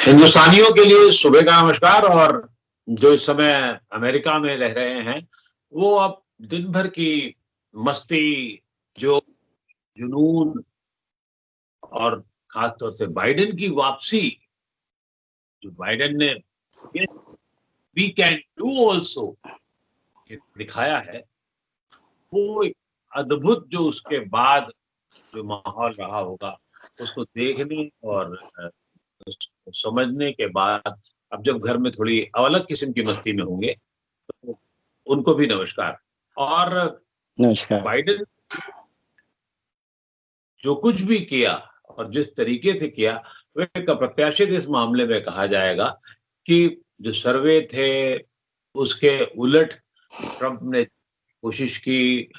हिंदुस्तानियों के लिए सुबह का नमस्कार। और जो इस समय अमेरिका में रह रहे हैं वो अब दिन भर की मस्ती, जो जुनून और खासतौर से बाइडेन की वापसी, जो बाइडेन ने वी कैन डू ऑल्सो दिखाया है, वो एक अद्भुत, जो उसके बाद जो माहौल रहा होगा उसको देखने और उसको समझने के बाद अब जब घर में थोड़ी अलग किस्म की मस्ती में होंगे तो उनको भी नमस्कार। और नमस्कार। बाइडेन जो कुछ भी किया और जिस तरीके से किया, वह एक अप्रत्याशित इस मामले में कहा जाएगा कि जो सर्वे थे उसके उलट ट्रंप ने कोशिश की,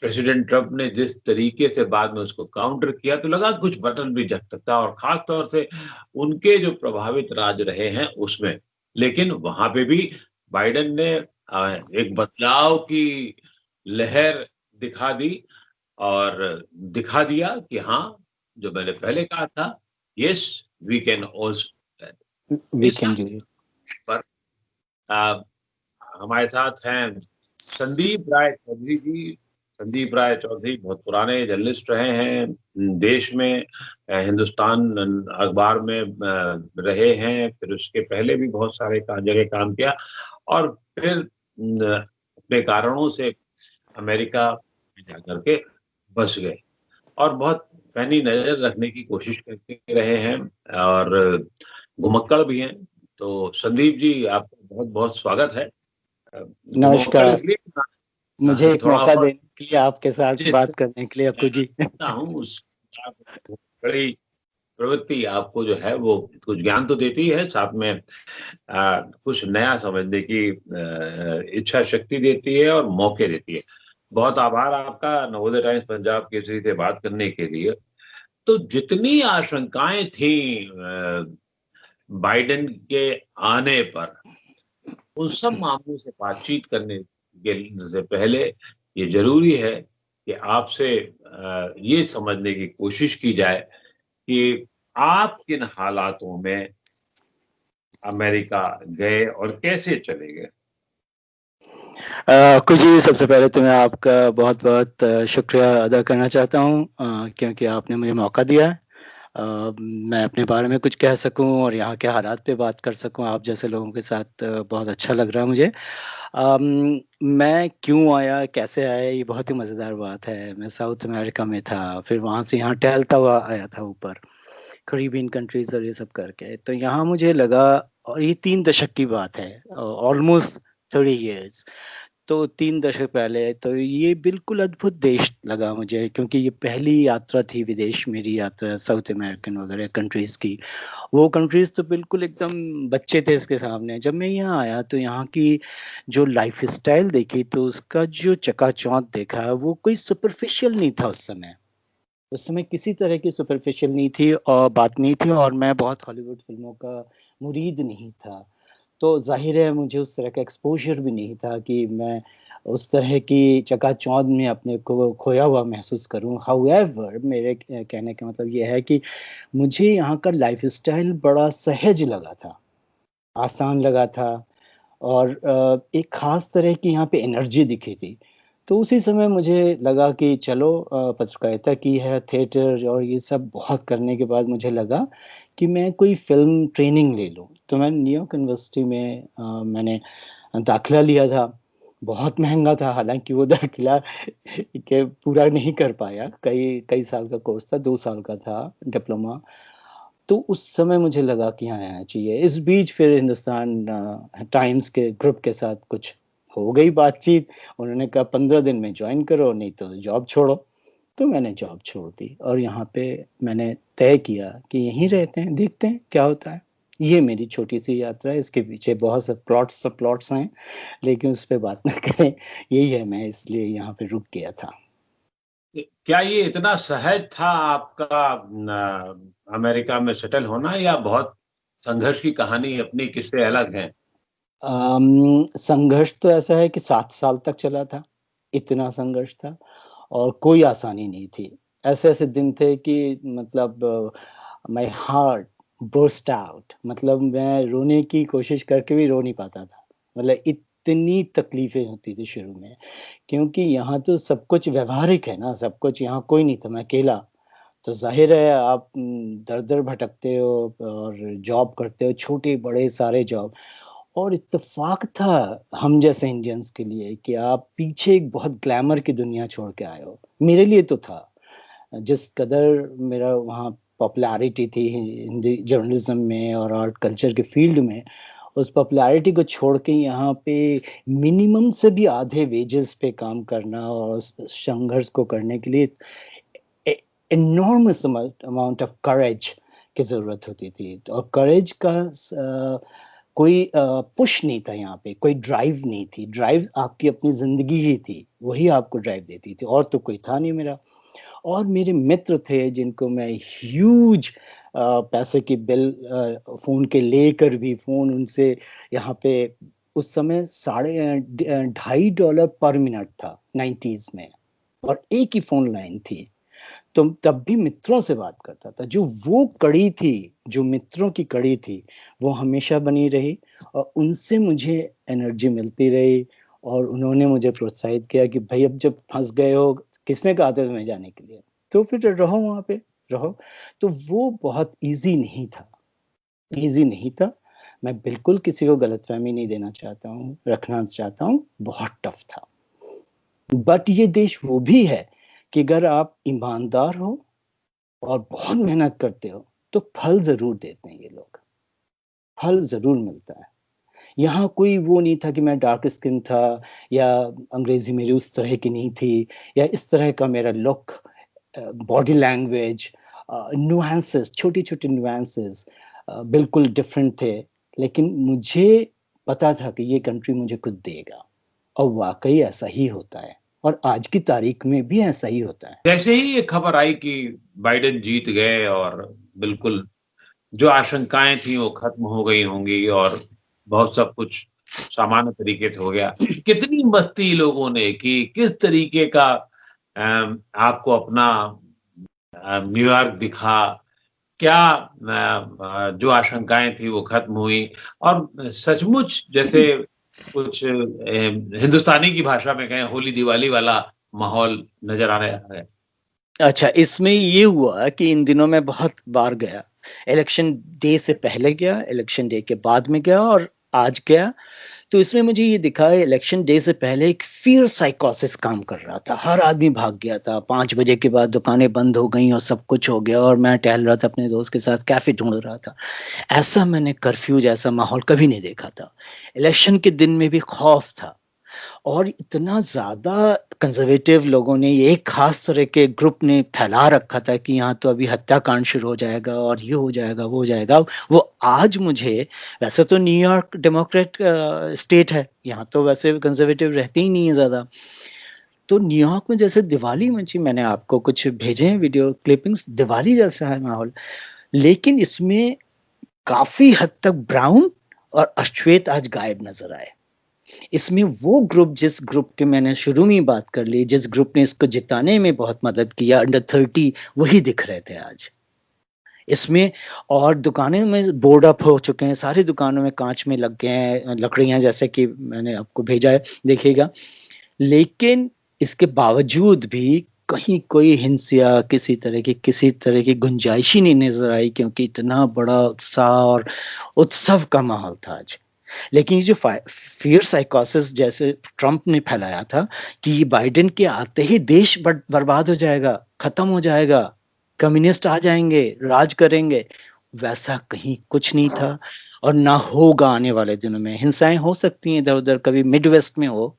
प्रेसिडेंट ट्रंप ने जिस तरीके से बाद में उसको काउंटर किया तो लगा कुछ बटन भी झक सकता, और खास तौर से उनके जो प्रभावित राज्य रहे हैं उसमें। लेकिन वहां पे भी बाइडेन ने एक बदलाव की लहर दिखा दी और दिखा दिया कि हाँ, जो मैंने पहले कहा था, yes we can also. We can do it. पर हमारे साथ हैं संदीप राय चौधरी जी। संदीप राय चौधरी बहुत पुराने जर्नलिस्ट रहे हैं देश में, हिंदुस्तान अखबार में रहे हैं, फिर उसके पहले भी बहुत सारे जगह काम किया और फिर अपने कारणों से अमेरिका में जाकर के बस गए और बहुत पैनी नजर रखने की कोशिश करते रहे हैं और घुमक्कड़ भी हैं। तो संदीप जी, आपका बहुत बहुत स्वागत है। नमस्कार। इसलिए मुझे एक थोड़ा मौका और देने के लिए, आपके साथ बात करने के लिए अक्कू जी। उस बड़ी प्रवृत्ति आपको जो है वो कुछ ज्ञान तो देती है, साथ में कुछ नया समझने की इच्छा शक्ति देती है और मौके देती है। बहुत आभार आपका नवोदय टाइम्स पंजाब केसरी से बात करने के लिए। तो जितनी आशंकाएं थी बाइडेन के आने पर, उन सब मामलों से बातचीत करने से पहले ये जरूरी है कि आपसे ये समझने की कोशिश की जाए कि आप किन हालातों में अमेरिका गए और कैसे चले गए। कुछ जी, सबसे पहले तो मैं आपका बहुत बहुत शुक्रिया अदा करना चाहता हूँ क्योंकि आपने मुझे मौका दिया है मैं अपने बारे में कुछ कह सकूं और यहाँ के हालात पे बात कर सकूं आप जैसे लोगों के साथ। बहुत अच्छा लग रहा है मुझे। मैं क्यों आया, कैसे आया, ये बहुत ही मज़ेदार बात है। मैं साउथ अमेरिका में था, फिर वहाँ से यहाँ टहलता हुआ आया था ऊपर, करीबियन कंट्रीज और ये सब करके। तो यहाँ मुझे लगा, और ये 3 दशक की बात है, ऑलमोस्ट 30 इयर्स। तो 3 दशक पहले तो ये बिल्कुल अद्भुत देश लगा मुझे, क्योंकि ये पहली यात्रा थी विदेश, मेरी यात्रा साउथ अमेरिकन वगैरह कंट्रीज की। वो कंट्रीज तो बिल्कुल एकदम बच्चे थे इसके सामने। जब मैं यहाँ आया तो यहाँ की जो लाइफ स्टाइल देखी, तो उसका जो चकाचौंध देखा, वो कोई सुपरफिशियल नहीं था उस समय। उस समय किसी तरह की सुपरफिशियल नहीं थी और बात नहीं थी, और मैं बहुत हॉलीवुड फिल्मों का मुरीद नहीं था। तो जाहिर है मुझे उस तरह का एक्सपोजर भी नहीं था कि मैं उस तरह की चकाचौंध में अपने को खोया हुआ महसूस करूं। हाउएवर, मेरे कहने का मतलब ये है कि मुझे यहाँ का लाइफस्टाइल बड़ा सहज लगा था, आसान लगा था, और एक खास तरह की यहाँ पे एनर्जी दिखी थी। तो उसी समय मुझे लगा कि चलो, पत्रकारिता की है, थिएटर और ये सब बहुत करने के बाद मुझे लगा कि मैं कोई फिल्म ट्रेनिंग ले लूँ। तो मैं न्यूयॉर्क यूनिवर्सिटी में मैंने दाखिला लिया था। बहुत महंगा था, हालांकि वो दाखिला के पूरा नहीं कर पाया। कई कई साल का कोर्स था, 2 साल का था डिप्लोमा। तो उस समय मुझे लगा कि यहाँ आना चाहिए। इस बीच फिर हिंदुस्तान टाइम्स के ग्रुप के साथ कुछ हो गई बातचीत। उन्होंने कहा 15 दिन में ज्वाइन करो, नहीं तो जॉब छोड़ो। तो मैंने जॉब छोड़ दी और यहाँ पे मैंने तय किया कि यहीं रहते हैं, देखते हैं क्या होता है। ये मेरी छोटी सी यात्रा है, इसके पीछे बहुत से प्लॉट्स हैं, लेकिन उस पर बात ना करें। यही है, मैं इसलिए यहाँ पे रुक गया था। क्या ये इतना सहज था आपका अमेरिका में सेटल होना, या बहुत संघर्ष की कहानी, अपनी किस्से अलग हैं? संघर्ष तो ऐसा है कि 7 साल तक चला था। इतना संघर्ष था और कोई आसानी नहीं थी। ऐसे ऐसे दिन थे कि मतलब माय हार्ट burst out, मतलब मैं रोने की कोशिश करके भी रो नहीं पाता था। मतलब इतनी तकलीफें होती थी शुरू में, क्योंकि यहाँ तो सब कुछ व्यावहारिक है ना, सब कुछ यहाँ कोई नहीं था, मैं अकेला। तो ज़ाहिर है आप दर-दर भटकते हो और जॉब करते हो, छोटे-बड़े सारे जॉब। और इत्तेफ़ाक था हम जैसे इंडियंस के लिए कि आप पीछे एक बहुत ग्लैमर की दुनिया छोड़ के आए हो। मेरे लिए तो था। जिस कदर मेरा वहाँ पॉपुलैरिटी थी हिंदी जर्नलिज़्म में और आर्ट कल्चर के फ़ील्ड में, उस पॉपुलैरिटी को छोड़ के यहाँ पे मिनिमम से भी आधे वेजेस पे काम करना और उस संघर्ष को करने के लिए ए एनॉर्मस अमाउंट ऑफ करेज की ज़रूरत होती थी। और करेज का कोई पुश नहीं था यहाँ पे, कोई ड्राइव नहीं थी। ड्राइव आपकी अपनी ज़िंदगी ही थी, वही आपको ड्राइव देती थी और तो कोई था नहीं मेरा। और मेरे मित्र थे जिनको मैं ह्यूज पैसे की बिल फ़ोन के लेकर भी फ़ोन उनसे यहाँ पे उस समय साढ़े $2.5 पर मिनट था 90s में और एक ही फ़ोन लाइन थी। तो तब भी मित्रों से बात करता था। जो वो कड़ी थी, जो मित्रों की कड़ी थी, वो हमेशा बनी रही और उनसे मुझे एनर्जी मिलती रही और उन्होंने मुझे प्रोत्साहित किया कि भई अब जब फँस गए हो, किसने कहा था तुम्हें जाने के लिए? तो फिर रहो वहाँ पे, रहो। तो वो बहुत ईज़ी नहीं था, ईज़ी नहीं था। मैं बिल्कुल किसी को गलतफ़हमी नहीं देना चाहता हूँ, रखना चाहता हूँ, बहुत टफ़ था। बट ये देश वो भी है कि अगर आप ईमानदार हो और बहुत मेहनत करते हो, तो फल ज़रूर देते हैं ये लोग, फल ज़रूर मिलता है। यहाँ कोई वो नहीं था कि मैं डार्क स्किन था या अंग्रेज़ी मेरी उस तरह की नहीं थी या इस तरह का मेरा लुक बॉडी लैंग्वेज नुआंसेस छोटे-छोटे नुआंसेस बिल्कुल डिफरेंट थे। लेकिन मुझे पता था कि ये कंट्री मुझे कुछ देगा और वाक़ई ऐसा ही होता है और आज की तारीख में भी ऐसा ही होता है। जैसे ही ये खबर आई कि बाइडेन जीत गए और बिल्कुल जो आशंकाएं थी वो खत्म हो गई होंगी और बहुत सब कुछ सामान्य तरीके से हो गया। कितनी मस्ती लोगों ने की, किस तरीके का आपको अपना न्यूयॉर्क दिखा, क्या जो आशंकाएं थी वो खत्म हुई और सचमुच जैसे कुछ हिंदुस्तानी की भाषा में कहें होली दिवाली वाला माहौल नजर आ रहा है। अच्छा, इसमें ये हुआ कि इन दिनों मैं बहुत बार गया। इलेक्शन डे से पहले गया, इलेक्शन डे के बाद में गया और आज गया। तो इसमें मुझे ये दिखा इलेक्शन डे से पहले एक फ़ियर साइकोसिस काम कर रहा था। हर आदमी भाग गया था। 5 बजे के बाद दुकानें बंद हो गईं और सब कुछ हो गया और मैं टहल रहा था अपने दोस्त के साथ, कैफ़े ढूँढ रहा था। ऐसा मैंने कर्फ्यू जैसा माहौल कभी नहीं देखा था। इलेक्शन के दिन में भी खौफ़ था। और इतना ज़्यादा कंज़र्वेटिव लोगों ने ये एक ख़ास तरह के ग्रुप ने फैला रखा था कि यहाँ तो अभी हत्याकांड शुरू हो जाएगा और ये हो जाएगा, वो हो जाएगा। वो आज मुझे वैसे तो न्यूयॉर्क डेमोक्रेट स्टेट है, यहाँ तो वैसे कंज़र्वेटिव रहते ही नहीं है ज़्यादा। तो न्यूयॉर्क में जैसे दिवाली मची, मैंने आपको कुछ भेजे हैं वीडियो क्लिपिंग्स, दिवाली जैसा है माहौल। लेकिन इसमें काफ़ी हद तक ब्राउन और अश्वेत आज गायब नज़र आए। इसमें वो ग्रुप जिस ग्रुप की मैंने शुरू में ही बात कर ली, जिस ग्रुप ने इसको जिताने में बहुत मदद किया, अंडर 30 वही दिख रहे थे आज। इसमें और दुकानें में बोर्ड अप हो चुके हैं, सारी दुकानों में काँच में लग गए हैं, लकड़ियाँ जैसे कि मैंने आपको भेजा है, देखिएगा। लेकिन इसके बावजूद भी कहीं कोई हिंसा किसी तरह की गुंजाइश ही नहीं नज़र आई क्योंकि इतना बड़ा उत्साह और उत्सव का माहौल था आज। लेकिन ये जो फियर साइकोसिस जैसे ट्रंप ने फैलाया था कि ये बाइडेन के आते ही देश बर्बाद हो जाएगा, खत्म हो जाएगा, कम्युनिस्ट आ जाएंगे, राज करेंगे, वैसा कहीं कुछ नहीं था और ना होगा आने वाले दिनों में। हिंसाएं हो सकती हैं इधर उधर, कभी मिड वेस्ट में हो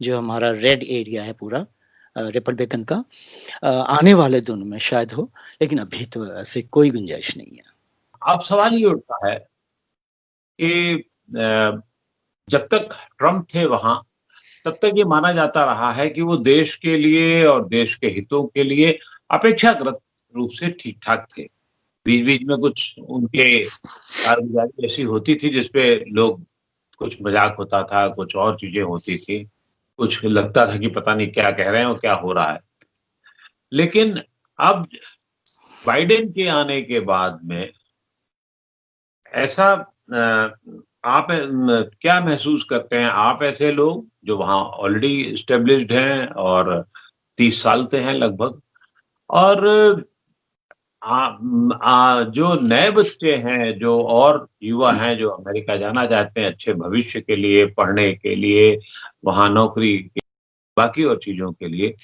जो हमारा रेड एरिया है पूरा रिपब्लिकन का, आने वाले दिनों में शायद हो, लेकिन अभी तो ऐसे कोई गुंजाइश नहीं है। अब सवाल ये उठता है कि जब तक ट्रंप थे वहां तब तक ये माना जाता रहा है कि वो देश के लिए और देश के हितों के लिए अपेक्षाकृत रूप से ठीक ठाक थे। बीच बीच में कुछ उनके कारगुजारी ऐसी होती थी जिसपे लोग कुछ मजाक होता था, कुछ और चीजें होती थी, कुछ लगता था कि पता नहीं क्या कह रहे हैं और क्या हो रहा है। लेकिन अब बाइडेन के आने के बाद में ऐसा आप क्या महसूस करते हैं? आप ऐसे लोग जो वहाँ ऑलरेडी एस्टेब्लिश्ड हैं और 30 साल से हैं लगभग, और जो नए बच्चे हैं, जो और युवा हैं, जो अमेरिका जाना चाहते हैं अच्छे भविष्य के लिए, पढ़ने के लिए, वहाँ नौकरी के, बाकी और चीज़ों के लिए,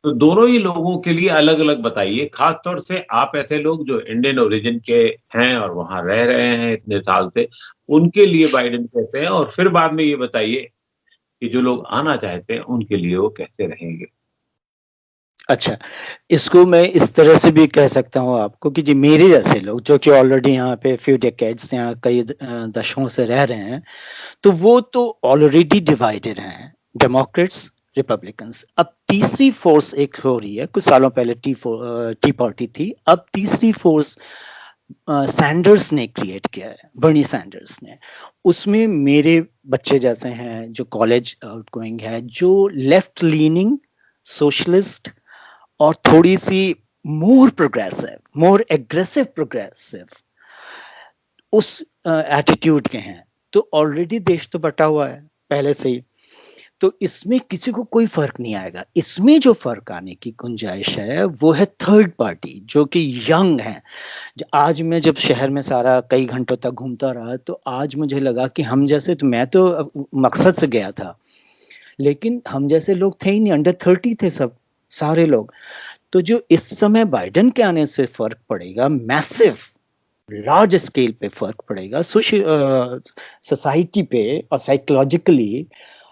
तो दोनों ही लोगों के लिए अलग-अलग बताइए। ख़ास तौर से आप ऐसे लोग जो इंडियन ओरिजिन के हैं और वहाँ रह रहे हैं इतने साल से, उनके लिए बाइडेन कैसे हैं? और फिर बाद में ये बताइए कि जो लोग आना चाहते हैं, उनके लिए वो कैसे रहेंगे? अच्छा, इसको मैं इस तरह से भी कह सकता हूँ आपको कि जी मेरे जैसे लोग जो कि ऑलरेडी यहाँ पे फ्यू डेकेड्स यहाँ कई दशकों से रह रहे हैं, तो वो तो ऑलरेडी डिवाइडेड हैं, डेमोक्रेट्स, रिपब्लिकन्स। अब तीसरी फोर्स एक हो रही है, कुछ सालों पहले टी पार्टी थी, अब तीसरी फोर्स सैंडर्स ने क्रिएट किया है, बर्नी सैंडर्स ने। उसमें मेरे बच्चे जैसे हैं जो कॉलेज आउटगोइंग है, जो लेफ्ट लीनिंग सोशलिस्ट और थोड़ी सी more progressive, more aggressive progressive उस एटीट्यूड के हैं। तो ऑलरेडी देश तो बटा हुआ है पहले से ही, तो इसमें किसी को कोई फर्क नहीं आएगा। इसमें जो फर्क आने की गुंजाइश है वो है थर्ड पार्टी जो कि यंग है। आज मैं जब शहर में सारा कई घंटों तक घूमता रहा, तो आज मुझे लगा कि हम जैसे, तो मैं तो मकसद से गया था, लेकिन हम जैसे लोग थे ही नहीं, अंडर 30 थे सब, सारे लोग। तो जो इस समय बाइडेन के आने से फर्क पड़ेगा, मैसिव लार्ज स्केल पे फर्क पड़ेगा सोसाइटी पे और साइकोलॉजिकली,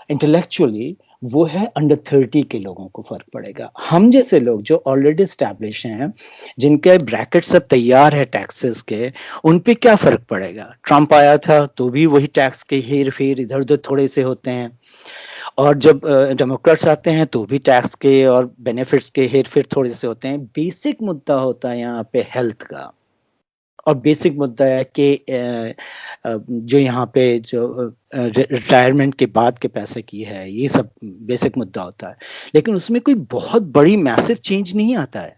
इंटेलेक्चुअली, वो है अंडर 30 के लोगों को फर्क पड़ेगा। हम जैसे लोग जो ऑलरेडी स्टैब्लिश हैं, जिनके ब्रैकेट सब तैयार है टैक्सेस के, उन पे क्या फर्क पड़ेगा? ट्रंप आया था तो भी वही टैक्स के हेर फेर इधर उधर थोड़े से होते हैं, और जब डेमोक्रेट्स आते हैं तो भी टैक्स के और बेनिफिट्स के हेर फेर थोड़े से होते हैं। बेसिक मुद्दा होता है यहाँ पे हेल्थ का, और बेसिक मुद्दा है कि जो यहाँ पे जो रिटायरमेंट के बाद के पैसे की है, ये सब बेसिक मुद्दा होता है। लेकिन उसमें कोई बहुत बड़ी मैसिव चेंज नहीं आता है।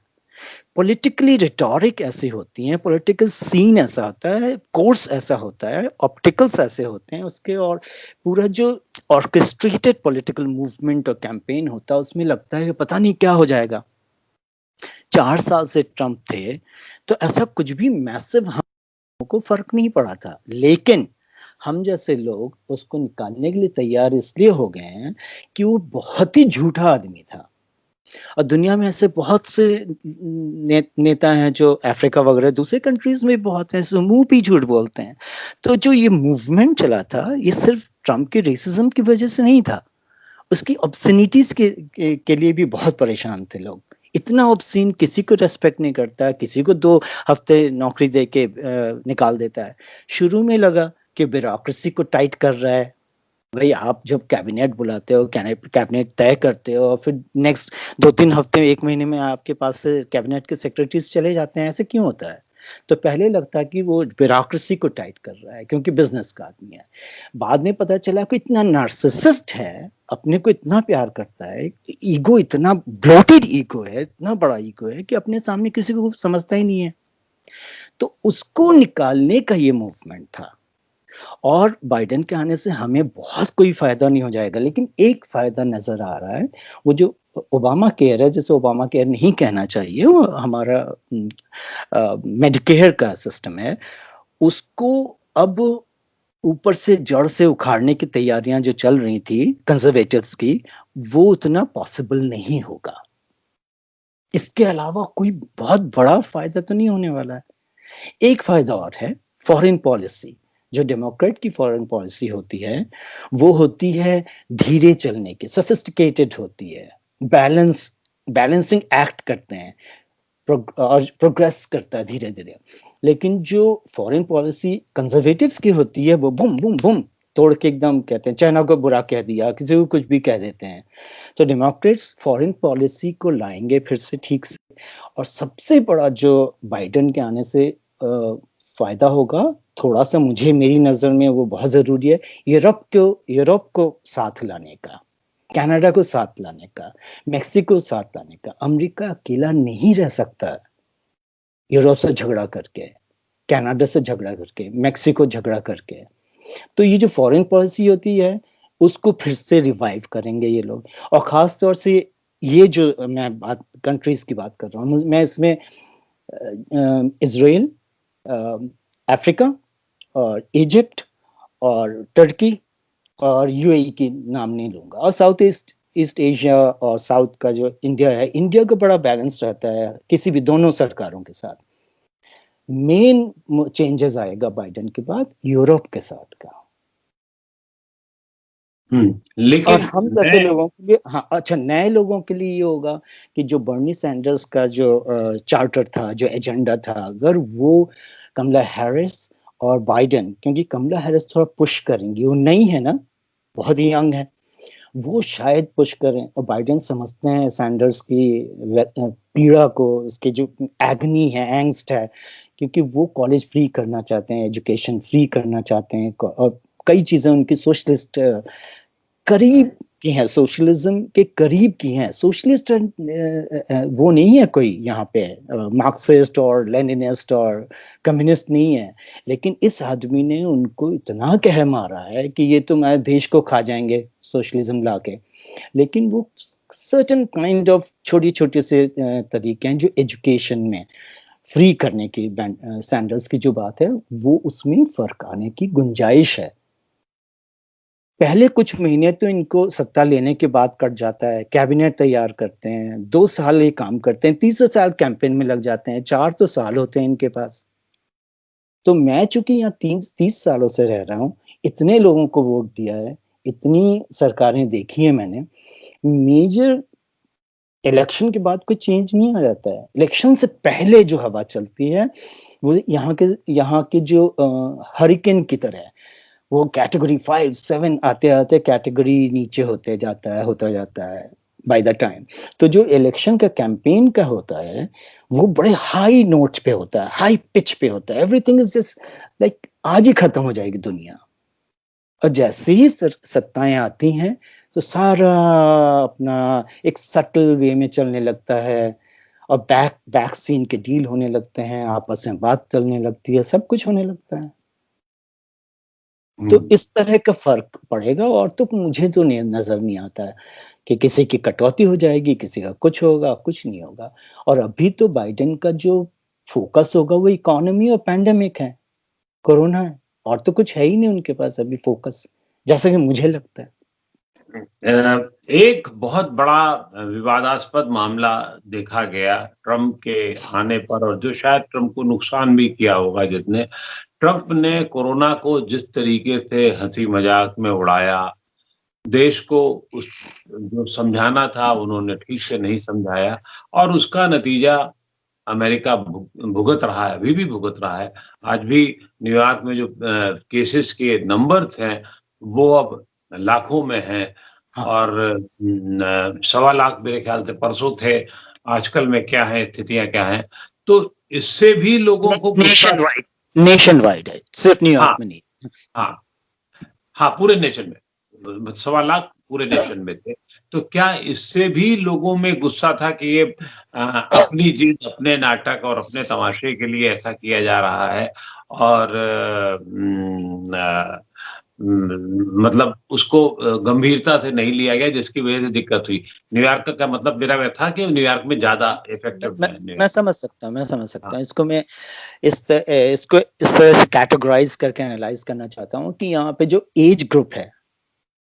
पॉलिटिकली रिटोरिक ऐसी होती हैं, पॉलिटिकल सीन ऐसा होता है, कोर्स ऐसा होता है, ऑप्टिकल्स ऐसे होते हैं उसके, और पूरा जो ऑर्केस्ट्रेटेड पॉलिटिकल मूवमेंट और कैंपेन होता है, उसमें लगता है कि पता नहीं क्या हो जाएगा। 4 साल से ट्रंप थे तो ऐसा कुछ भी मैसिव हमको फर्क नहीं पड़ा था, लेकिन हम जैसे लोग उसको निकालने के लिए तैयार इसलिए हो गए हैं कि वो बहुत ही झूठा आदमी था। और दुनिया में ऐसे बहुत से नेता हैं जो अफ्रीका वगैरह दूसरे कंट्रीज में बहुत हैं, जो मुंह पे झूठ बोलते हैं। तो जो ये मूवमेंट चला था, ये सिर्फ ट्रंप के रेसिज्म की वजह से नहीं था, उसकी ऑब्सनिटीज के लिए भी बहुत परेशान थे लोग। इतना ऑब्सीन, किसी को रेस्पेक्ट नहीं करता, किसी को 2 हफ्ते नौकरी दे के निकाल देता है। शुरू में लगा कि ब्यूरोक्रेसी को टाइट कर रहा है, भाई आप जब कैबिनेट बुलाते हो, कैबिनेट तय करते हो, और फिर नेक्स्ट 2-3 हफ्ते, 1 महीने में आपके पास से कैबिनेट के सेक्रेटरीज चले जाते हैं, ऐसे क्यों होता है? तो पहले लगता है कि वो ब्यूरोक्रेसी को टाइट कर रहा है क्योंकि बिजनेस का आदमी है। बाद में पता चला कि इतना नार्सिसिस्ट है, अपने को इतना प्यार करता है, ईगो, इतना ब्लोटेड ईगो है, इतना बड़ा ईगो है कि अपने सामने किसी को समझता ही नहीं है। तो उसको निकालने का ये मूवमेंट था, और बाइडेन के आने से हमें बहुत कोई फायदा नहीं हो जाएगा, लेकिन एक फायदा नजर आ रहा है। वो जो ओबामा केयर है, जिसे ओबामा केयर नहीं कहना चाहिए, वो हमारा मेडिकेयर का सिस्टम है, उसको अब ऊपर से जड़ से उखाड़ने की तैयारियां जो चल रही थी कंजर्वेटिव्स की, वो उतना पॉसिबल नहीं होगा। इसके अलावा कोई बहुत बड़ा फायदा तो नहीं होने वाला है। एक फायदा और है, फॉरेन पॉलिसी। जो डेमोक्रेट की फॉरेन पॉलिसी होती है, वो होती है धीरे चलने की, सोफिस्टिकेटेड होती है, बैलेंसिंग एक्ट करते हैं, और प्रोग्रेस करता है धीरे धीरे। लेकिन जो फॉरेन पॉलिसी कंजर्वेटिव्स की होती है, वो बूम बूम बूम तोड़ के एकदम, कहते हैं चाइना को बुरा कह दिया, किसी को कुछ भी कह देते हैं। तो डेमोक्रेट्स फॉरेन पॉलिसी को लाएंगे फिर से ठीक से। और सबसे बड़ा जो बाइडेन के आने से फायदा होगा, थोड़ा सा मुझे, मेरी नजर में वो बहुत जरूरी है, यूरोप को साथ लाने का, कनाडा को साथ लाने का, मेक्सिको साथ लाने का। अमेरिका अकेला नहीं रह सकता यूरोप से झगड़ा करके। कनाडा से झगड़ा करके, मेक्सिको झगड़ा करके। तो ये जो फॉरेन पॉलिसी होती है उसको फिर से रिवाइव करेंगे ये लोग। और खास तौर से ये जो मैं बात कंट्रीज की बात कर रहा हूँ, मैं इसमें इजराइल, अफ्रीका और इजिप्ट और टर्की और यूएई की नाम नहीं लूंगा, और साउथ ईस्ट एशिया और साउथ का जो इंडिया है, इंडिया का बड़ा बैलेंस रहता है किसी भी दोनों सरकारों के साथ। मेन चेंजेस आएगा बाइडेन के बाद यूरोप के साथ का। लेकिन और हम जैसे लोगों के लिए, हाँ अच्छा, नए लोगों के लिए ये होगा कि जो बर्नी सैंडर्स का जो चार्टर था, जो एजेंडा था, अगर वो कमला हैरिस और बाइडेन, क्योंकि कमला हैरिस थोड़ा पुश करेंगी, वो नई है ना, बहुत ही यंग है, वो शायद पुश करें। और बाइडेन समझते हैं सैंडर्स की पीड़ा को, उसकी जो एग्नी है, एंगस्ट है, क्योंकि वो कॉलेज फ्री करना चाहते हैं, एजुकेशन फ्री करना चाहते हैं, और कई चीजें उनकी सोशलिस्ट करीब की हैं, सोशलिज्म के करीब की हैं। सोशलिस्ट वो नहीं है कोई यहाँ पे मार्क्सिस्ट और लेनिनिस्ट और कम्युनिस्ट नहीं है, लेकिन इस आदमी ने उनको इतना कह मारा है कि ये तुम्हारे देश को खा जाएंगे सोशलिज्म लाके। लेकिन वो सर्टेन काइंड ऑफ छोटी छोटे से तरीके हैं जो एजुकेशन में फ्री करने की, सैंडर्स की जो बात है वो उसमें फर्क आने की गुंजाइश है। पहले कुछ महीने तो इनको सत्ता लेने के बाद कट जाता है, कैबिनेट तैयार करते हैं, 2 साल ये काम करते हैं, तीसरे साल कैंपेन में लग जाते हैं, 4 तो साल होते हैं इनके पास। तो मैं चूंकि यहाँ 30 सालों से रह रहा हूँ, इतने लोगों को वोट दिया है, इतनी सरकारें देखी है मैंने, मेजर इलेक्शन के बाद कोई चेंज नहीं आ जाता है। इलेक्शन से पहले जो हवा चलती है वो यहाँ के जो हरिकेन की तरह है, वो कैटेगरी 5-7 आते आते कैटेगरी नीचे होता जाता है बाय द टाइम। तो जो इलेक्शन का कैंपेन का होता है वो बड़े हाई नोट पे होता है, हाई पिच पे होता है, एवरीथिंग इज जस्ट लाइक आज ही खत्म हो जाएगी दुनिया। और जैसे ही सत्ताएं आती हैं तो सारा अपना एक सटल वे में चलने लगता है, और बैक सीन के डील होने लगते हैं, आपस में बात चलने लगती है, सब कुछ होने लगता है। तो इस तरह का फर्क पड़ेगा। और तो मुझे तो नजर नहीं आता है कि किसी की कटौती हो जाएगी, किसी का कुछ होगा, कुछ नहीं होगा। और अभी तो बाइडेन का जो फोकस होगा वो इकोनॉमी और पैंडेमिक है, कोरोना है, और तो कुछ है ही नहीं उनके पास अभी फोकस, जैसा कि मुझे लगता है। एक बहुत बड़ा विवादास्पद मामला देखा गया ट्रंप के आने पर, और जो शायद ट्रंप को नुकसान भी किया होगा, जितने ट्रंप ने कोरोना को जिस तरीके से हंसी मजाक में उड़ाया, देश को उस जो समझाना था उन्होंने ठीक से नहीं समझाया, और उसका नतीजा अमेरिका भुगत रहा है, अभी भी भुगत रहा है। आज भी न्यूयॉर्क में जो केसेस के नंबर्स हैं वो अब लाखों में हैं। हाँ। और 1.25 लाख मेरे ख्याल से परसों थे, आजकल में क्या है, स्थितियां क्या हैं। तो इससे भी लोगों को नेशन वाइड है, सिर्फ न्यूयॉर्क में नहीं। हाँ हाँ, पूरे नेशन में 1.25 लाख पूरे नेशन में थे। तो क्या इससे भी लोगों में गुस्सा था कि ये अपनी जीत, अपने नाटक और अपने तमाशे के लिए ऐसा किया जा रहा है, और मतलब उसको गंभीरता से नहीं लिया गया, जिसकी वजह से दिक्कत हुई। न्यूयॉर्क का क्या मतलब, मेरा वह था कि न्यूयॉर्क में ज्यादा इफेक्टिव है। मैं समझ सकता हूँ इसको। मैं इसको इस तरह से कैटेगराइज करके एनालाइज करना चाहता हूँ कि यहाँ पे जो एज ग्रुप है,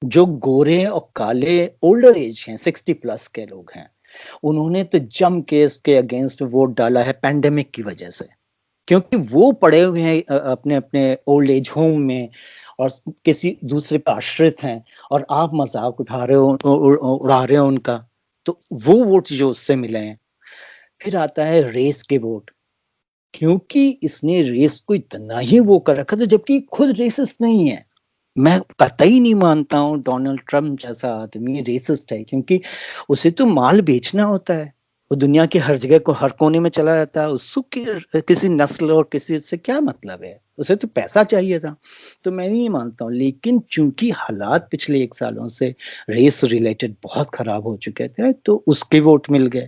जो गोरे और काले ओल्डर एज हैं, 60+ के लोग हैं, उन्होंने तो जम के इसके अगेंस्ट वोट डाला है पैंडेमिक की वजह से, क्योंकि वो पड़े हुए हैं अपने अपने ओल्ड एज होम में और किसी दूसरे पर आश्रित हैं, और आप मजाक उड़ा रहे हो उनका, तो वो वोट जो उससे मिले हैं। फिर आता है रेस के वोट, क्योंकि इसने रेस को इतना ही वो कर रखा था, जबकि खुद रेसिस्ट नहीं है। मैं कतई नहीं मानता हूँ डोनाल्ड ट्रंप जैसा आदमी रेसिस्ट है, क्योंकि उसे तो माल बेचना होता है, वो दुनिया के हर जगह को, हर कोने में चला जाता है, उसको किसी नस्ल और किसी से क्या मतलब है, उसे तो पैसा चाहिए था। तो मैं नहीं मानता हूँ, लेकिन चूंकि हालात पिछले 1 सालों से रेस रिलेटेड बहुत खराब हो चुके थे, तो उसके वोट मिल गए।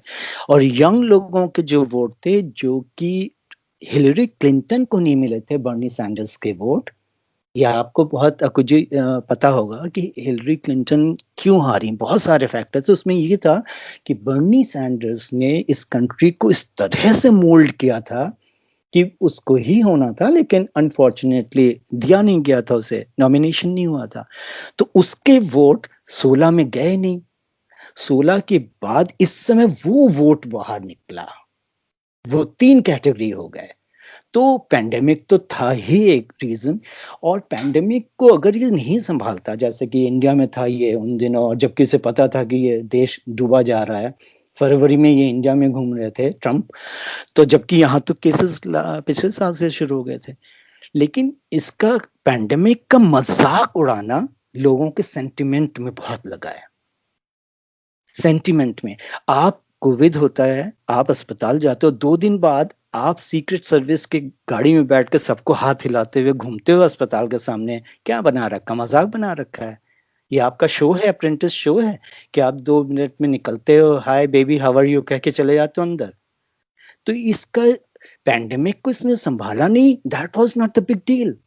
और यंग लोगों के जो वोट थे, जो कि हिलरी क्लिंटन को नहीं मिले थे बर्नी सैंडर्स के वोट। या आपको बहुत कुछ पता होगा कि हिलरी क्लिंटन क्यों हारी, बहुत सारे फैक्टर्स। उसमें ये था कि बर्नी सैंडर्स ने इस कंट्री को इस तरह से मोल्ड किया था कि उसको ही होना था, लेकिन अनफॉर्चुनेटली दिया नहीं गया था, उसे नॉमिनेशन नहीं हुआ था। तो उसके वोट 16 में गए नहीं। 16 के बाद इस समय वो वोट बाहर निकला, वो 3 कैटेगरी हो गए। तो पैंडेमिक तो था ही एक रीजन, और पैंडेमिक को अगर ये नहीं संभालता, जैसे कि इंडिया में था ये उन दिनों, और जबकि उसे पता था कि ये देश डूबा जा रहा है, फरवरी में ये इंडिया में घूम रहे थे ट्रंप, तो जबकि यहाँ तो केसेस पिछले साल से शुरू हो गए थे। लेकिन इसका पैंडेमिक का मजाक उड़ाना लोगों के सेंटिमेंट में बहुत लगा है। सेंटिमेंट में, आप कोविड होता है, आप अस्पताल जाते हो, 2 दिन बाद आप सीक्रेट सर्विस के गाड़ी में बैठ कर सबको हाथ हिलाते हुए घूमते हो अस्पताल के सामने। क्या बना रखा, मजाक बना रखा है? ये आपका शो है, अप्रेंटिस शो है कि आप 2 मिनट में निकलते हो, hi baby how are you कह के चले जाते हो अंदर। तो इसका पैंडेमिक को इसने संभाला नहीं, that was not the big deal.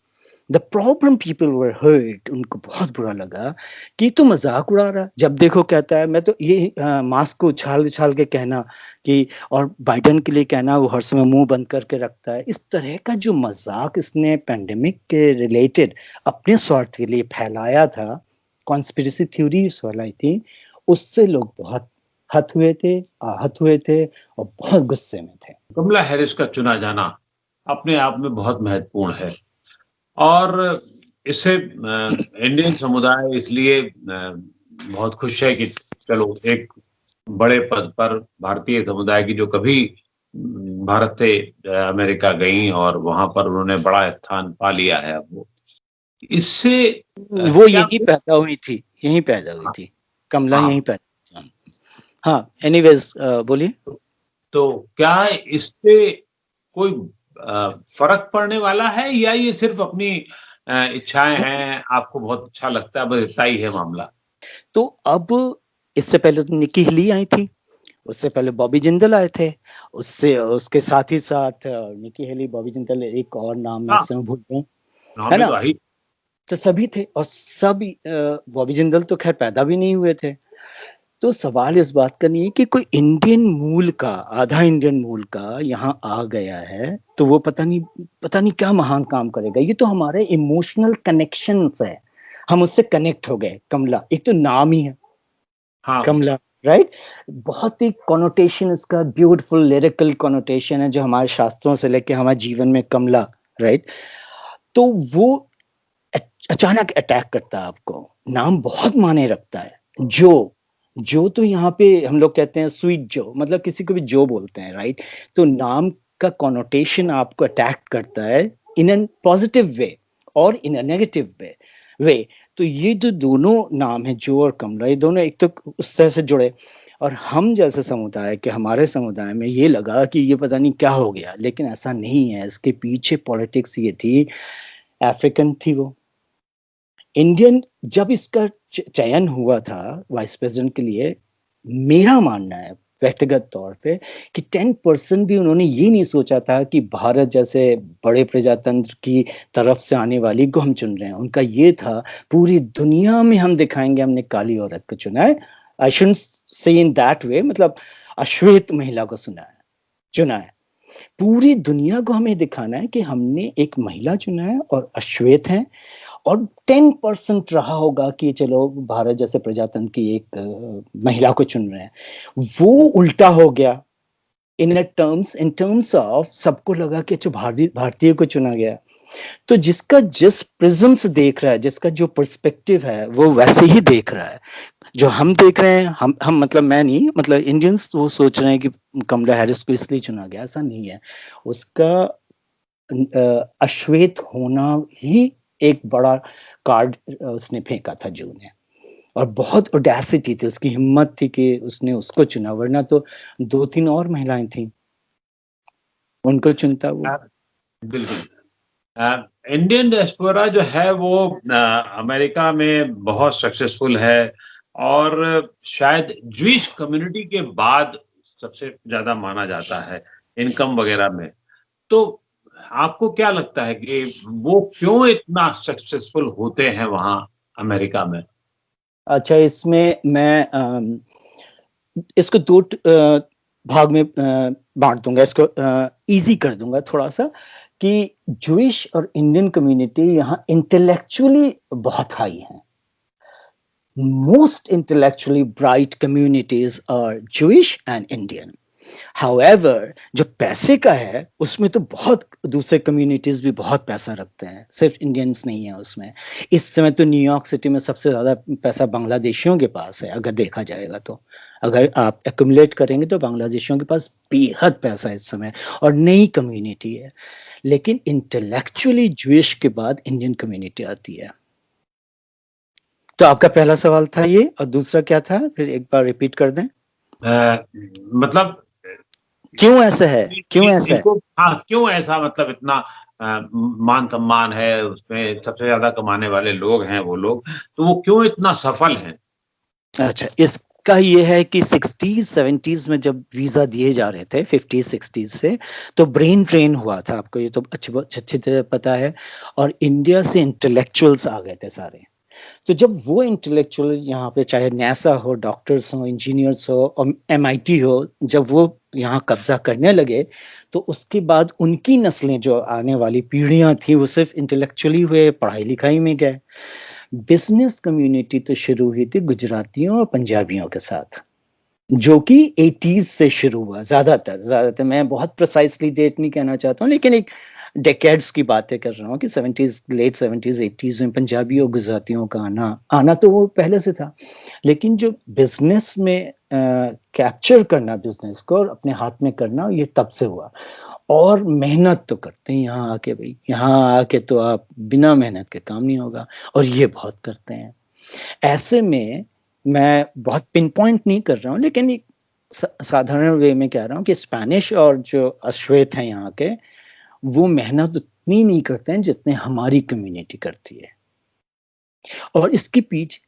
The problem people were hurt, उनको बहुत बुरा लगा कि तो मजाक उड़ा रहा। जब देखो कहता है, मैं तो ये मास्क को उछाल उछाल के कहना कि, और बाइडन के लिए कहना वो हर समय मुंह बंद करके रखता है। इस तरह का जो मजाक इसने पैंडेमिक के रिलेटेड अपने स्वार्थ के लिए फैलाया था, कॉन्स्पिरेसी थ्योरीज फैलाई थी, उससे लोग बहुत हत हुए थे, आहत हुए थे और बहुत गुस्से में थे। कमला हैरिस का चुना जाना अपने आप में बहुत महत्वपूर्ण है, और इससे इंडियन समुदाय इसलिए बहुत खुश है कि चलो एक बड़े पद पर भारतीय समुदाय की, जो कभी भारत से अमेरिका गई और वहां पर उन्होंने बड़ा स्थान पा लिया है, अब वो इससे वो यहीं पैदा हुई थी, यहीं पैदा हुई थी कमला, यहीं पैदा। हाँ, एनीवेज बोलिए। तो क्या इससे कोई फर्क पड़ने वाला है, या ये सिर्फ अपनी इच्छाएं हैं, आपको बहुत अच्छा लगता है, बस इतना ही है मामला? तो अब इससे पहले तो निकी हेली आई थी, उससे पहले बॉबी जिंदल आए थे, उससे उसके साथ ही साथ निकी हेली, बॉबी जिंदल, एक और नाम मैं इस समय भूल गया, है ना? तो सभी थे, और सभी बॉबी जिंदल तो खैर पैदा भी नहीं हुए थे। तो सवाल इस बात का नहीं है कि कोई इंडियन मूल का, आधा इंडियन मूल का यहाँ आ गया है तो वो पता नहीं क्या महान काम करेगा। ये तो हमारे इमोशनल कनेक्शन है, हम उससे कनेक्ट हो गए। कमला एक तो नाम ही है, कमला, राइट? बहुत ही कॉनोटेशन इसका, ब्यूटीफुल लिरिकल कॉनोटेशन है जो हमारे शास्त्रों से लेके हमारे जीवन में कमला, राइट? तो वो अचानक अटैक करता है आपको। नाम बहुत माने रखता है। जो तो यहाँ पे हम लोग कहते हैं स्वीट जो, मतलब किसी को भी जो बोलते हैं, राइट? तो नाम का कॉनोटेशन आपको अटैक करता है इन एन पॉजिटिव वे और इन अ नेगेटिव वे। तो ये जो दोनों नाम है, जो और कमला, ये दोनों एक तो उस तरह से जुड़े, और हम जैसे समुदाय के, हमारे समुदाय में ये लगा कि ये पता नहीं क्या हो गया, लेकिन ऐसा नहीं है। इसके पीछे पॉलिटिक्स ये थी, अफ्रीकन थी वो, इंडियन। जब इसका चयन हुआ था वाइस प्रेसिडेंट के लिए, मेरा मानना है व्यक्तिगत तौर पे कि 10% भी उन्होंने ये नहीं सोचा था कि भारत जैसे बड़े प्रजातंत्र की तरफ से आने वाली को हम चुन रहे हैं। उनका ये था, पूरी दुनिया में हम दिखाएंगे हमने काली औरत को चुना है। आई शुडंट से इन दैट वे, मतलब अश्वेत महिला को चुना है। पूरी दुनिया को हमें दिखाना है कि हमने एक महिला चुना है और अश्वेत है, और 10% रहा होगा कि चलो भारत जैसे प्रजातंत्र की एक महिला को चुन रहे हैं। वो उल्टा हो गया इन टर्म्स ऑफ, सबको लगा कि अच्छा भारतीय को चुना गया। तो जिसका जिस प्रिज्म से देख रहा है, जिसका जो पर्सपेक्टिव है, वो वैसे ही देख रहा है। जो हम देख रहे हैं, हम मतलब मैं नहीं, मतलब इंडियंस वो सोच रहे हैं कि कमला हैरिस को इसलिए चुना गया, ऐसा नहीं है। उसका अश्वेत होना ही एक बड़ा कार्ड उसने फेंका था जू ने, और बहुत ओडेसिटी थी, उसकी हिम्मत थी कि उसने उसको चुना, वरना तो 2-3 और महिलाएं थी, उनको चुनता वो। बिल्कुल। इंडियन डियास्पोरा जो है वो अमेरिका में बहुत सक्सेसफुल है, और शायद ज्यूइश कम्युनिटी के बाद सबसे ज्यादा माना जाता है इनकम वगैरह में। तो आपको क्या लगता है कि वो क्यों इतना सक्सेसफुल होते हैं वहां अमेरिका में? अच्छा, इसमें मैं इसको दो भाग में बांट दूंगा, इसको इजी कर दूंगा थोड़ा सा, कि जूइश और इंडियन कम्युनिटी यहाँ इंटेलेक्चुअली बहुत हाई है. Most intellectually bright communities are Jewish and Indian. However, जो पैसे का है उसमें तो बहुत दूसरे कम्युनिटीज भी बहुत पैसा रखते हैं, सिर्फ इंडियंस नहीं है उसमें. इस समय तो न्यूयॉर्क सिटी में सबसे ज्यादा पैसा बांग्लादेशियों के पास है, अगर देखा जाएगा तो. अगर आप एक्यूमुलेट करेंगे तो बांग्लादेशियों के पास बेहद पैसा है इस समय, और नई कम्युनिटी है. लेकिन इंटेलेक्चुअली ज्यूइश के बाद इंडियन कम्युनिटी आती है. तो आपका पहला सवाल था ये, और दूसरा क्या था, फिर एक बार रिपीट कर दें. मतलब क्यों ऐसा है, क्यों ऐसा है? हाँ, क्यों ऐसा, मतलब इतना मान सम्मान है उसमें, सबसे ज्यादा कमाने वाले लोग हैं वो लोग, तो वो क्यों इतना सफल हैं? अच्छा, इसका ये है कि 60s 70s में जब वीजा दिए जा रहे थे 50s 60s से, तो ब्रेन ट्रेन हुआ था, आपको ये तो अच्छी तरह पता है. और इंडिया से इंटेलेक्चुअल्स आ गए थे सारे. तो जब वो इंटेलेक्चुअल यहाँ पे, चाहे नासा हो, डॉक्टर्स हो, इंजीनियर्स हो, और MIT हो, जब वो यहाँ कब्जा करने लगे, तो उसके बाद उनकी नस्लें, जो आने वाली पीढ़ियां थी, वो सिर्फ इंटेलेक्चुअली हुए, पढ़ाई लिखाई में गए. बिजनेस कम्युनिटी तो शुरू हुई थी गुजरातियों और पंजाबियों के साथ, जो कि 80s से शुरू हुआ. ज्यादातर मैं बहुत प्रिसाइसली डेट नहीं कहना चाहता हूँ, लेकिन एक डेकेड्स की बातें कर रहा हूँ कि 70s, लेट 70s 80s में पंजाबी और गुजरातियों का आना तो वो पहले से था. लेकिन जो बिजनेस में कैप्चर करना, बिजनेस को और अपने हाथ में करना, ये तब से हुआ. और मेहनत तो करते हैं यहाँ आके, भाई यहाँ आके तो आप बिना मेहनत के काम नहीं होगा, और ये बहुत करते हैं. ऐसे में मैं बहुत पिन पॉइंट नहीं कर रहा हूँ, लेकिन एक साधारण वे में कह रहा हूँ कि स्पेनिश और जो अश्वेत हैं यहाँ के, वो मेहनत उतनी नहीं करते हैं जितने हमारी कम्युनिटी करती है. और इसके पीछे,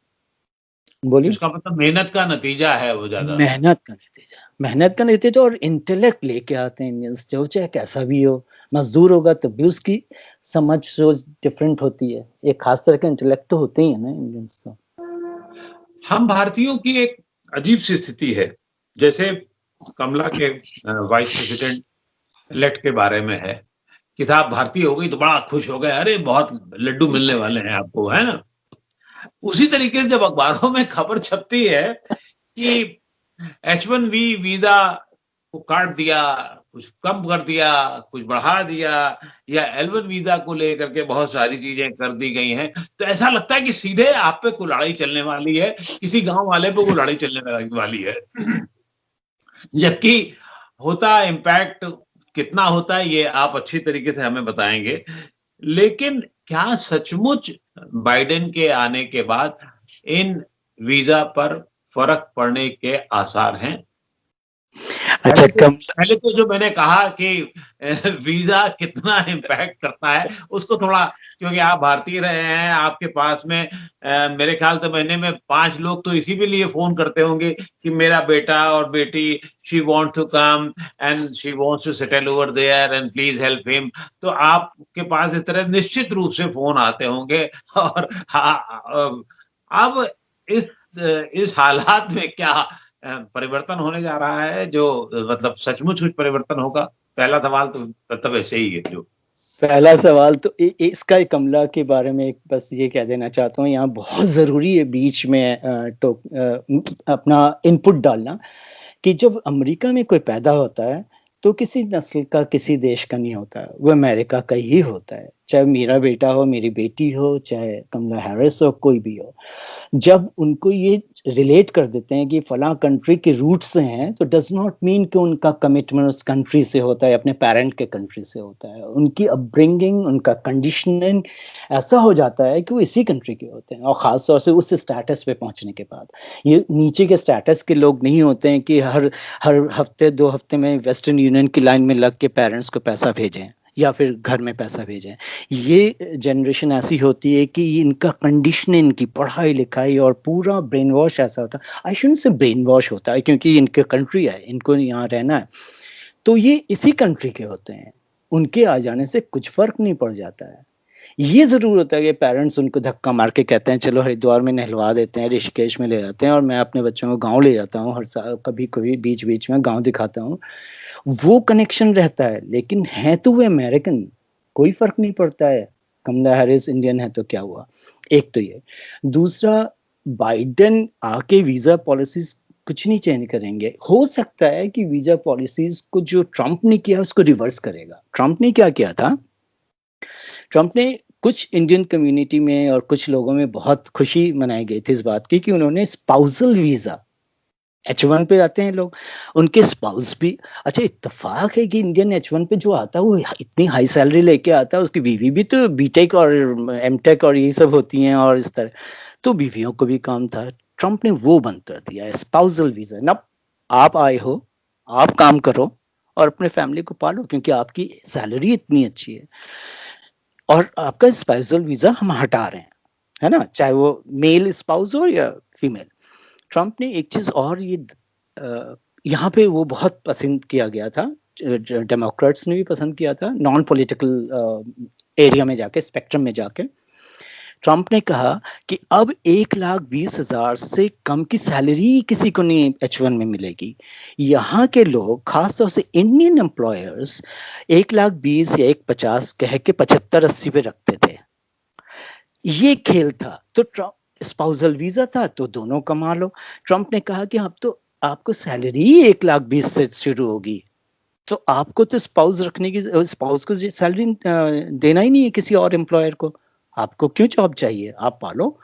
बोलिए. इसका मतलब मेहनत का नतीजा है वो ज्यादा? मेहनत का नतीजा और इंटेलेक्ट लेके आते हैं इंडियंस, जो चाहे कैसा भी हो. मजदूर होगा तो भी उसकी समझ सोच डिफरेंट होती है. एक खास तरह का इंटेलेक्ट तो होते ही है ना इंडियंस तो. हम भारतीयों की एक अजीब सी स्थिति है, जैसे कमला के वाइस प्रेसिडेंट इलेक्ट के बारे में है कि साहब भारतीय हो गई तो बड़ा खुश हो गए, अरे बहुत लड्डू मिलने वाले हैं आपको, है ना. उसी तरीके से जब अखबारों में खबर छपती है कि H1B वीजा को काट दिया, कुछ कम कर दिया, कुछ बढ़ा दिया, या L1 वीजा को लेकर के बहुत सारी चीजें कर दी गई हैं, तो ऐसा लगता है कि सीधे आप पे कुल्हाड़ी चलने वाली है, किसी गांव वाले पे कुल्हाड़ी चलने वाली है. जबकि होता इम्पैक्ट कितना होता है ये आप अच्छी तरीके से हमें बताएंगे. लेकिन क्या सचमुच बाइडेन के आने के बाद इन वीजा पर फर्क पड़ने के आसार हैं? अच्छा, पहले तो जो मैंने कहा कि वीजा कितना इम्पैक्ट करता है उसको थोड़ा, क्योंकि आप भारतीय रहे हैं, आपके पास में मेरे ख्याल से महीने में 5 लोग तो इसी के लिए फोन करते होंगे कि मेरा बेटा और बेटी, she wants to come and she wants to settle over there and please help him. तो आपके पास इस तरह निश्चित रूप से फोन आते होंगे. और अब इस हालात में क्या परिवर्तन होने जा रहा है, जो मतलब सचमुच कुछ परिवर्तन होगा? पहला सवाल तो मतलब ऐसे ही है. जो पहला सवाल तो इसका कमला के बारे में बस ये कह देना चाहता हूँ, यहाँ बहुत जरूरी है बीच में अपना इनपुट डालना, कि जब अमेरिका में कोई पैदा होता है तो किसी नस्ल का, किसी देश का नहीं होता, वो अमेरिका का ही होता है. चाहे मेरा बेटा हो, मेरी बेटी हो, चाहे कमला हैरिस हो, कोई भी हो. जब उनको ये रिलेट कर देते हैं कि फलां कंट्री के रूट से हैं, तो डज नॉट मीन कि उनका कमिटमेंट उस कंट्री से होता है, अपने पेरेंट के कंट्री से होता है. उनकी अपब्रिंगिंग, उनका कंडीशनिंग ऐसा हो जाता है कि वो इसी कंट्री के होते हैं, और ख़ास तौर से उस स्टेटस पे पहुंचने के बाद. ये नीचे के स्टेटस के लोग नहीं होते हैं कि हर हफ्ते 2 हफ्ते में वेस्टर्न यूनियन की लाइन में लग के पेरेंट्स को पैसा भेजें या फिर घर में पैसा भेजें. ये जनरेशन ऐसी होती है कि इनका कंडीशन, इनकी पढ़ाई लिखाई और पूरा ब्रेन वॉश ऐसा होता है. आई शुडंट से ब्रेन वॉश होता है, क्योंकि इनके कंट्री है, इनको यहाँ रहना है, तो ये इसी कंट्री के होते हैं. उनके आ जाने से कुछ फर्क नहीं पड़ जाता है। ये जरूर होता है कि पेरेंट्स उनको धक्का मार के कहते हैं चलो हरिद्वार में नहलवा देते हैं, ऋषिकेश में ले जाते हैं, और मैं अपने बच्चों को गांव ले जाता हूँ हर साल, कभी कभी बीच बीच में गांव दिखाता हूँ। वो कनेक्शन रहता है, लेकिन है तो वो अमेरिकन, कोई फर्क नहीं पड़ता है। कमला हैरिस इंडियन है तो क्या हुआ। एक तो ये, दूसरा, बाइडेन आके वीजा पॉलिसीज कुछ नहीं चेंज करेंगे। हो सकता है कि वीजा पॉलिसीज को जो ट्रंप ने किया उसको रिवर्स करेगा। ट्रंप ने क्या किया था, ट्रंप ने कुछ इंडियन कम्युनिटी में और कुछ लोगों में बहुत खुशी मनाई गई थी इस बात की कि उन्होंने स्पाउसल वीजा, H1 पे आते हैं लोग, उनके स्पाउस भी। अच्छा, इत्तेफाक है कि इंडियन H1 पे जो आता है वो इतनी हाई सैलरी लेके आता है, उसकी बीवी भी तो बीटेक और एमटेक और ये सब होती हैं और इस तरह, तो बीवियों को भी काम था। ट्रंप ने वो बंद कर दिया, स्पाउसल वीजा। ना आप आए हो, आप काम करो और अपने फैमिली को पालो, क्योंकि आपकी सैलरी इतनी अच्छी है, और आपका स्पाउसल वीजा हम हटा रहे हैं, है ना, चाहे वो मेल स्पाउस हो या फीमेल। ट्रंप ने एक चीज और ये यहाँ पे वो बहुत पसंद किया गया था, डेमोक्रेट्स ने भी पसंद किया था, नॉन पॉलिटिकल एरिया में जाके, स्पेक्ट्रम में जाके ट्रंप ने कहा कि अब 1,20,000 से कम की सैलरी किसी को नहीं H1 में मिलेगी। यहाँ के लोग, खासतौर से इंडियन एम्प्लॉयर्स, 1,20,000 या 1,50,000 कह के 75-80 पे रखते थे। ये खेल था। तो ट्रंप, स्पाउसल वीजा था तो दोनों कमा लो। ट्रंप ने कहा कि अब तो आपको सैलरी 1,20,000 से शुरू होगी, तो आपको तो स्पाउस रखने की, स्पाउस को सैलरी देना ही नहीं है किसी और एम्प्लॉयर को, आपको क्यों जॉब चाहिए, आप पालो।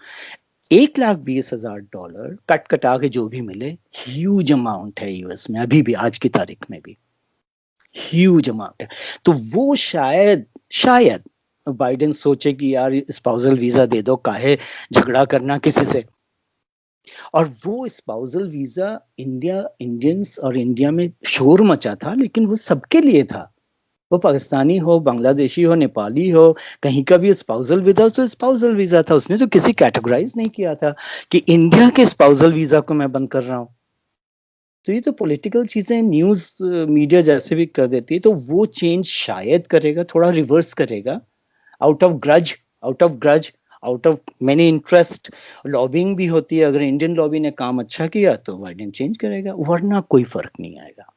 $1,20,000 कट कटा के जो भी मिले, ह्यूज अमाउंट है यूएस में, अभी भी आज की तारीख में भी ह्यूज अमाउंट है। तो वो शायद बाइडेन सोचे कि यार स्पाउसल वीजा दे दो, काहे झगड़ा करना किसी से। और वो स्पाउसल वीजा इंडियंस और इंडिया में शोर मचा था, लेकिन वो सबके लिए था। वो पाकिस्तानी हो, बांग्लादेशी हो, नेपाली हो, कहीं का भी स्पाउसल वीजा तो स्पाउसल वीजा था। उसने तो किसी कैटेगराइज नहीं किया था कि इंडिया के स्पाउसल वीजा को मैं बंद कर रहा हूं। तो ये तो पॉलिटिकल चीजें न्यूज मीडिया जैसे भी कर देती है, तो वो चेंज शायद करेगा, थोड़ा रिवर्स करेगा, out of grudge, out of many interest. Lobbying भी होती है, अगर इंडियन लॉबी ने काम अच्छा किया तो बाइडेन चेंज करेगा, वरना कोई फर्क नहीं आएगा।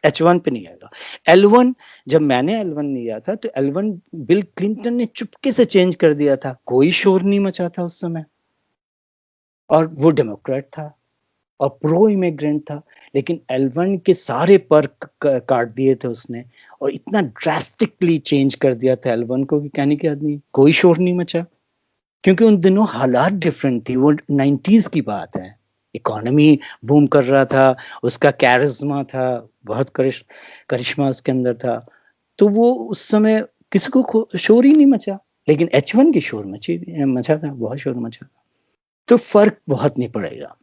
H1 पे नहीं आएगा। L1, जब मैंने L1 लिया था तो L1 बिल क्लिंटन ने चुपके से चेंज कर दिया था, कोई शोर नहीं मचा था उस समय, और वो डेमोक्रेट था और प्रो इमिग्रेंट था। लेकिन L1 के सारे पर्क काट दिए थे उसने, और इतना ड्रास्टिकली चेंज कर दिया था L1 को कि कहने की आदमी, कोई शोर नहीं मचा, क्योंकि उन दिनों हालात डिफरेंट थी। वो 90s की बात है, इकोनॉमी बूम कर रहा था, उसका कैरिज्मा था, बहुत करिश्मा उसके अंदर था, तो वो उस समय किसी को शोर ही नहीं मचा। लेकिन H1 की शोर मचा था, बहुत शोर मचा था। तो फर्क बहुत नहीं पड़ेगा।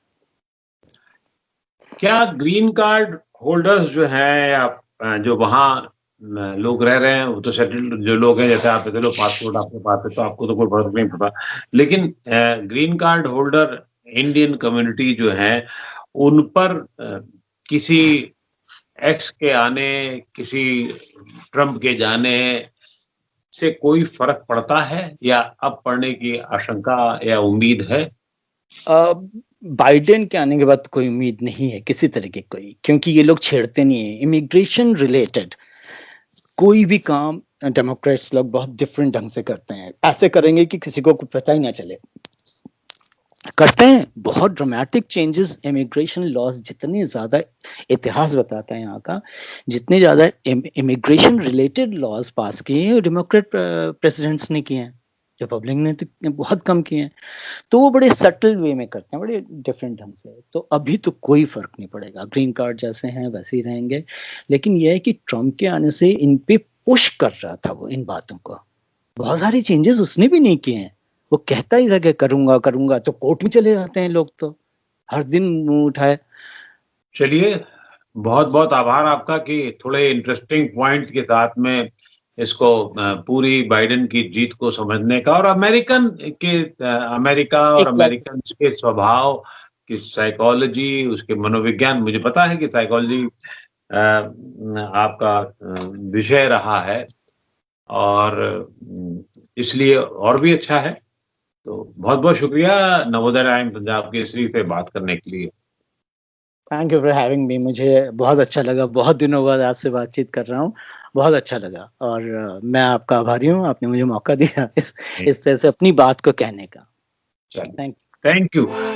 क्या ग्रीन कार्ड होल्डर्स जो है, या जो वहां लोग रह रहे हैं, वो तो सेटल्ड जो लोग हैं, जैसे आप चलो पासपोर्ट आपके पास है तो आपको तो कोई फर्क नहीं पड़ता, लेकिन green card holder Indian community जो है, उन पर किसी एक्स के आने, किसी ट्रंप के जाने से कोई फर्क पड़ता है, या अब पड़ने की आशंका या उम्मीद है? बाइडेन के आने के बाद कोई उम्मीद नहीं है किसी तरह की कोई, क्योंकि ये लोग छेड़ते नहीं है इमिग्रेशन रिलेटेड कोई भी काम। डेमोक्रेट्स लोग बहुत डिफरेंट ढंग से करते हैं, ऐसे करेंगे कि किसी को पता ही ना चले, करते हैं बहुत ड्रामेटिक चेंजेस। इमिग्रेशन लॉज जितने ज्यादा, इतिहास बताता है यहाँ का, जितने ज्यादा इमिग्रेशन रिलेटेड लॉज पास किए हैं डेमोक्रेट प्रेसिडेंट्स ने किए हैं, रिपब्लिक ने तो बहुत कम किए हैं। तो वो बड़े सटल वे में करते हैं, बड़े डिफरेंट ढंग से। तो अभी तो कोई फर्क नहीं पड़ेगा, ग्रीन कार्ड जैसे हैं वैसे ही रहेंगे। लेकिन यह है कि ट्रंप के आने से इन पे पुश कर रहा था वो इन बातों को, बहुत सारी चेंजेस उसने भी नहीं किए हैं। वो कहता ही था कि करूंगा करूंगा, तो कोर्ट में चले जाते हैं लोग, तो हर दिन मुंह उठाए। चलिए, बहुत बहुत आभार आपका कि थोड़े इंटरेस्टिंग पॉइंट्स के साथ में इसको पूरी बाइडेन की जीत को समझने का, और अमेरिका और अमेरिकन के स्वभाव की साइकोलॉजी, उसके मनोविज्ञान, मुझे पता है कि साइकोलॉजी आपका विषय रहा है, और इसलिए और भी अच्छा है। तो बहुत बहुत शुक्रिया नवोदय टाइम पंजाब केसरी पे बात करने के लिए। Thank you for having me. मुझे बहुत अच्छा लगा, बहुत दिनों बाद आपसे बातचीत कर रहा हूँ, बहुत अच्छा लगा। और मैं आपका आभारी हूँ, आपने मुझे मौका दिया इस तरह से अपनी बात को कहने का। चलिए, थैंक थैंक यू।